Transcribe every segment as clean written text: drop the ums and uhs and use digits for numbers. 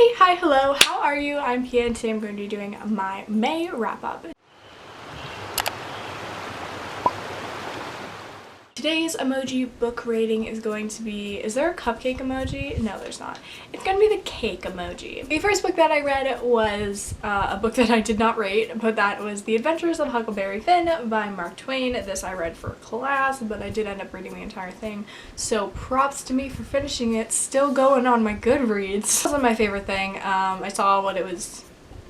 Hey, hi, hello, how are you? I'm Pia and today I'm going to be doing my May wrap-up. Today's emoji book rating is going to be, is there a cupcake emoji? No, there's not. It's going to be the cake emoji. The first book that I read was a book that I did not rate, but that was The Adventures of Huckleberry Finn by Mark Twain. This I read for class, but I did end up reading the entire thing, so props to me for finishing it. Still going on my Goodreads. This wasn't my favorite thing. I saw what it was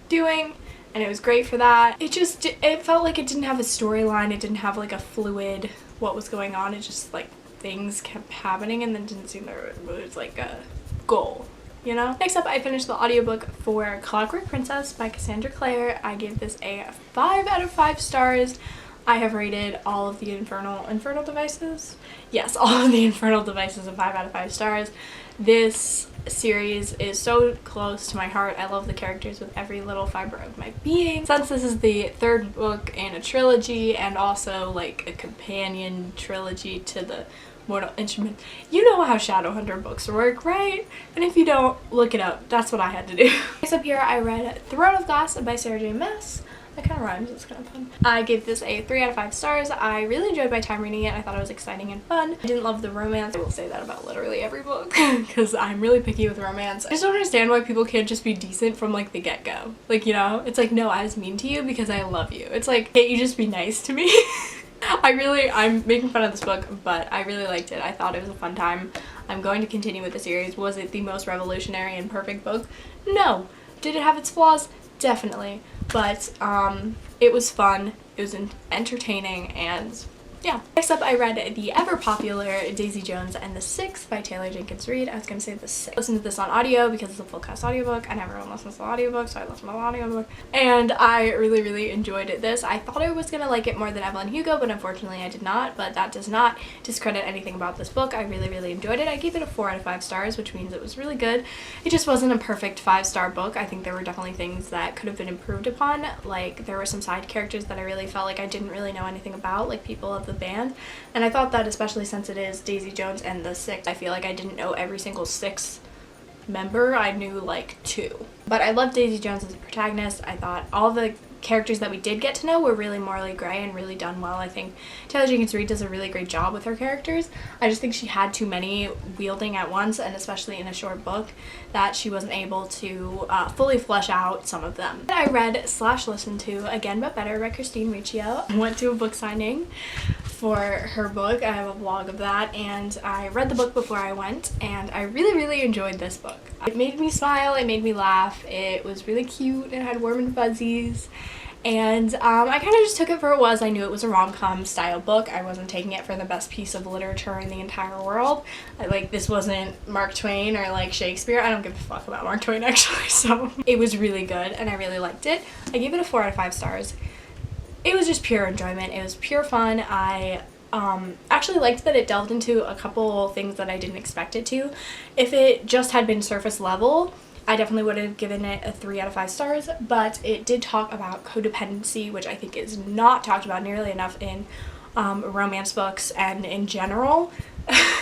doing, and it was great for that. It felt like it didn't have a storyline. It didn't have like a fluid what was going on. It just like things kept happening and then didn't seem there was like a goal, you know? Next up, I finished the audiobook for Clockwork Princess by Cassandra Clare. I gave this a 5 out of 5 stars. I have rated all of the Infernal Devices? Yes, all of the Infernal Devices a 5 out of 5 stars. This series is so close to my heart. I love the characters with every little fiber of my being. Since this is the third book in a trilogy and also like a companion trilogy to the Mortal Instrument, you know how Shadowhunter books work, right? And if you don't, look it up. That's what I had to do. Next up here, I read Throne of Glass by Sarah J. Maas. That kind of rhymes, it's kind of fun. I gave this a 3 out of 5 stars. I really enjoyed my time reading it. I thought it was exciting and fun. I didn't love the romance. I will say that about literally every book because I'm really picky with romance. I just don't understand why people can't just be decent from like the get-go. Like, you know, it's like, no, I was mean to you because I love you. It's like, can't you just be nice to me? I'm making fun of this book, but I really liked it. I thought it was a fun time. I'm going to continue with the series. Was it the most revolutionary and perfect book? No. Did it have its flaws? Definitely. But it was fun, it was entertaining, and yeah. Next up, I read the ever-popular Daisy Jones and the Six by Taylor Jenkins Reid. I was going to say the Six. I listened to this on audio because it's a full cast audiobook, and everyone listens to the audiobook, so I listened to the audiobook. And I really enjoyed this. I thought I was going to like it more than Evelyn Hugo, but unfortunately I did not. But that does not discredit anything about this book. I really enjoyed it. I gave it a 4 out of 5 stars, which means it was really good. It just wasn't a perfect 5-star book. I think there were definitely things that could have been improved upon. Like, there were some side characters that I really felt like I didn't really know anything about, like people of the band. And I thought that, especially since it is Daisy Jones and the Six, I feel like I didn't know every single Six member. I knew like 2. But I loved Daisy Jones as a protagonist. I thought all the characters that we did get to know were really morally gray and really done well. I think Taylor Jenkins Reid does a really great job with her characters. I just think she had too many wielding at once, and especially in a short book, that she wasn't able to fully flesh out some of them. I read / listened to Again But Better by Christine Riccio. I went to a book signing for her book. I have a vlog of that, and I read the book before I went, and I really enjoyed this book. It made me smile, it made me laugh, it was really cute, it had warm and fuzzies, and I kind of just took it for what it was. I knew it was a rom-com style book. I wasn't taking it for the best piece of literature in the entire world. This wasn't Mark Twain or like Shakespeare. I don't give a fuck about Mark Twain actually, so it was really good and I really liked it. I gave it a 4 out of 5 stars. It was just pure enjoyment. It was pure fun. I actually liked that it delved into a couple things that I didn't expect it to. If it just had been surface level, I definitely would have given it a 3 out of 5 stars, but it did talk about codependency, which I think is not talked about nearly enough in romance books and in general,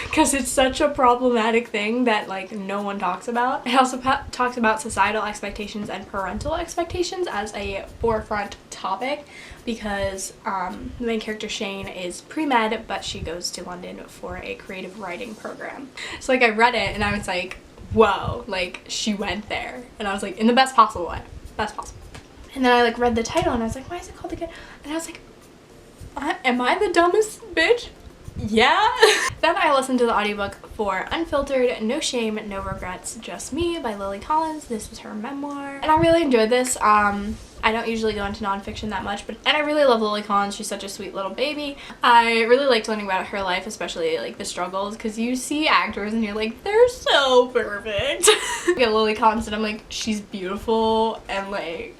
because it's such a problematic thing that like no one talks about. It also talks about societal expectations and parental expectations as a forefront topic, because the main character Shane is pre-med, but she goes to London for a creative writing program. So like I read it and I was like, whoa, like she went there, and I was like, in the best possible way, best possible. And then I like read the title and I was like, why is it called again? And I was like, am I the dumbest bitch? Yeah. Then I listened to the audiobook for Unfiltered, No Shame, No Regrets, Just Me by Lily Collins. This is her memoir, and I really enjoyed this. I don't usually go into nonfiction that much, and I really love Lily Collins. She's such a sweet little baby. I really liked learning about her life, especially like the struggles, because you see actors and you're like, they're so perfect. Yeah, Lily Collins, and I'm like, she's beautiful and like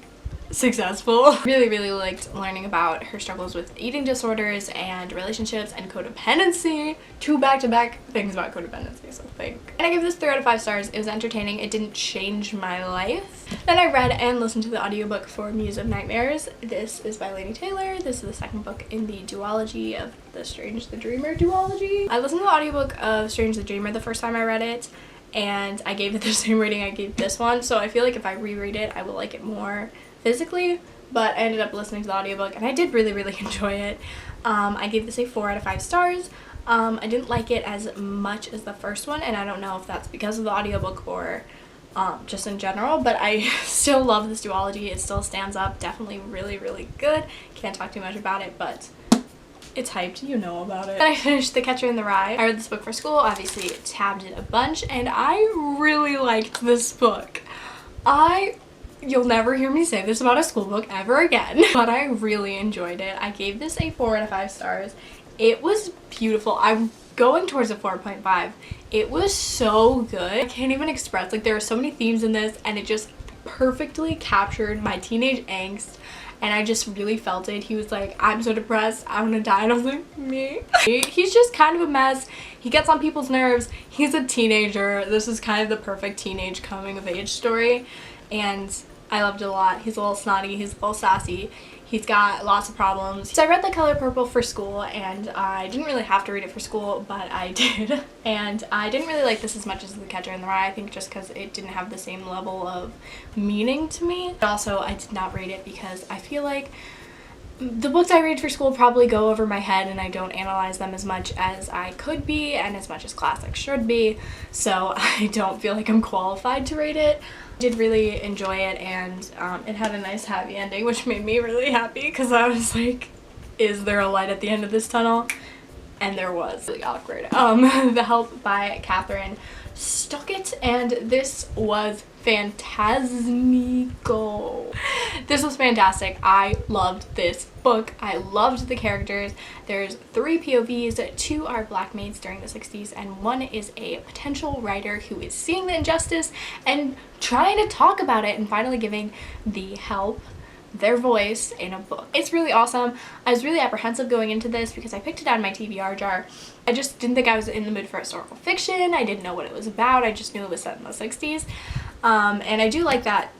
successful. Really liked learning about her struggles with eating disorders and relationships and codependency. 2 back-to-back things about codependency, so think. And I give this 3 out of 5 stars. It was entertaining. It didn't change my life. Then I read and listened to the audiobook for Muse of Nightmares. This is by Laini Taylor. This is the second book in the duology of the Strange the Dreamer duology. I listened to the audiobook of Strange the Dreamer the first time I read it, and I gave it the same rating I gave this one, so I feel like if I reread it I will like it more physically. But I ended up listening to the audiobook and I did really enjoy it. I gave this a 4 out of 5 stars. I didn't like it as much as the first one, and I don't know if that's because of the audiobook or just in general, but I still love this duology. It still stands up. Definitely really good. Can't talk too much about it, but it's hyped. You know about it. Then I finished The Catcher in the Rye. I read this book for school, obviously tabbed it a bunch, and I really liked this book. You'll never hear me say this about a school book ever again, but I really enjoyed it. I gave this a 4 out of 5 stars. It was beautiful. I'm going towards a 4.5. It was so good. I can't even express, like, there are so many themes in this, and it just perfectly captured my teenage angst, and I just really felt it. He was like, I'm so depressed, I'm gonna die, and I was like, me? He's just kind of a mess. He gets on people's nerves. He's a teenager. This is kind of the perfect teenage coming of age story, and I loved it a lot. He's a little snotty, he's a little sassy, he's got lots of problems. So I read The Color Purple for school, and I didn't really have to read it for school, but I did. And I didn't really like this as much as The Catcher in the Rye, I think just because it didn't have the same level of meaning to me. But also, I did not read it because I feel like the books I read for school probably go over my head, and I don't analyze them as much as I could be and as much as classics should be, so I don't feel like I'm qualified to rate it. I did really enjoy it, and it had a nice happy ending, which made me really happy because I was like, is there a light at the end of this tunnel? And there was. Really awkward. The Help by Catherine Stockett, and this was fantasmical. This was fantastic. I loved this book. I loved the characters. There's 3 POVs. 2 are black maids during the 60s, and 1 is a potential writer who is seeing the injustice and trying to talk about it and finally giving the help their voice in a book. It's really awesome. I was really apprehensive going into this because I picked it out of my TBR jar. I just didn't think I was in the mood for historical fiction. I didn't know what it was about. I just knew it was set in the 60s. And I do like that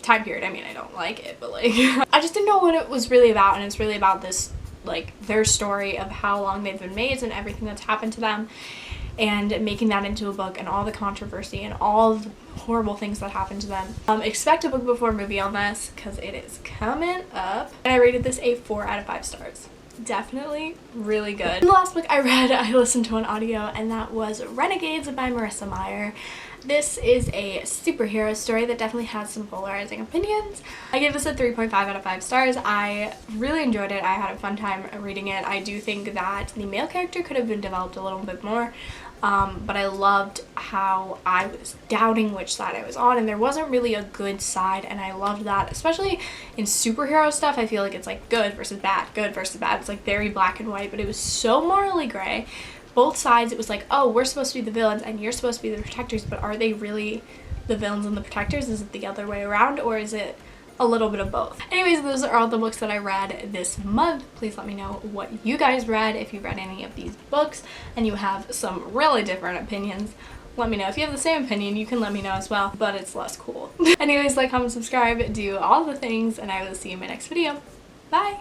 time period. I mean, I don't like it, but like I just didn't know what it was really about, and it's really about this, like, their story of how long they've been maids and everything that's happened to them, and making that into a book and all the controversy and all the horrible things that happened to them. Expect a book before movie on this because it is coming up. And I rated this a 4 out of 5 stars. Definitely really good. The last book I read, I listened to an audio, and that was Renegades by Marissa Meyer. This is a superhero story that definitely has some polarizing opinions. I gave this a 3.5 out of 5 stars. I really enjoyed it. I had a fun time reading it. I do think that the male character could have been developed a little bit more, but I loved how I was doubting which side I was on, and there wasn't really a good side, and I loved that. Especially in superhero stuff, I feel like it's like good versus bad, good versus bad. It's like very black and white, but it was so morally gray. Both sides, it was like, oh, we're supposed to be the villains and you're supposed to be the protectors, but are they really the villains and the protectors? Is it the other way around, or is it a little bit of both? Anyways, those are all the books that I read this month. Please let me know what you guys read. If you read any of these books and you have some really different opinions, let me know. If you have the same opinion, you can let me know as well, but it's less cool. Anyways, like, comment, subscribe, do all the things, and I will see you in my next video. Bye!